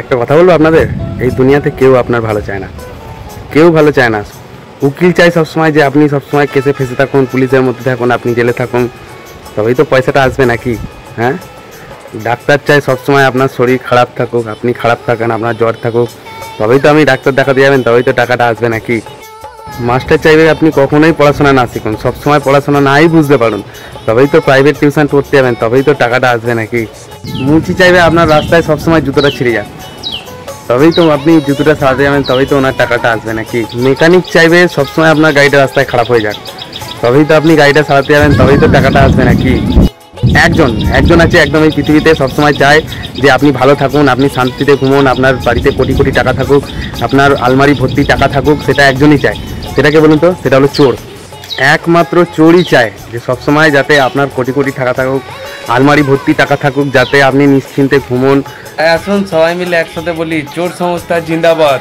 একটা কথা বলবো আপনাদের, এই দুনিয়াতে কেউ আপনার ভালো চায় না, কেউ ভালো চায় না। উকিল চাই সবসময় যে আপনি সবসময় কেসে ফেসে থাকুন, পুলিশের মধ্যে থাকুন, আপনি জেলে থাকুন, তবেই তো পয়সাটা আসবে নাকি? হ্যাঁ, ডাক্তার চাই সবসময় আপনার শরীর খারাপ থাকুক, আপনি খারাপ থাকেন, আপনার জ্বর থাকুক, তবেই তো আপনি ডাক্তার দেখাতে যাবেন, তবেই তো টাকাটা আসবে নাকি? মাস্টার চাইবে আপনি কখনোই পড়াশোনা না শিখুন, সবসময় পড়াশোনা নাই বুঝতে পারুন, তবেই তো প্রাইভেট টিউশন পড়তে যাবেন, তবেই তো টাকাটা আসবে নাকি? মুচি চাইবে আপনার রাস্তায় সবসময় জুতোটা ছিঁড়ে যাক, তবেই তো আপনি জুতোটা সারাতে যাবেন, তবেই তো ওনার টাকাটা আসবে নাকি? মেকানিক চাইবে সবসময় আপনার গাড়িটা রাস্তায় খারাপ হয়ে যাক, তবেই তো আপনি গাড়িটা সারাতে যাবেন, তবেই তো টাকাটা আসবে নাকি? একজন আছে একদম এই পৃথিবীতে সবসময় চায় যে আপনি ভালো থাকুন, আপনি শান্তিতে ঘুমোন, আপনার বাড়িতে কোটি কোটি টাকা থাকুক, আপনার আলমারি ভর্তি টাকা থাকুক, সেটা একজনই চায়। সেটাকে বলুন তো? সেটা হলো চোর। একমাত্র চোরই চায় যে সবসময় যাতে আপনার কোটি কোটি টাকা থাকুক, আলমারি ভর্তি টাকা থাকুক, যাতে আপনি নিশ্চিন্তে ঘুমোন। আসুন সবাই মিলে একসাথে বলি, চোর সংস্থা জিন্দাবাদ।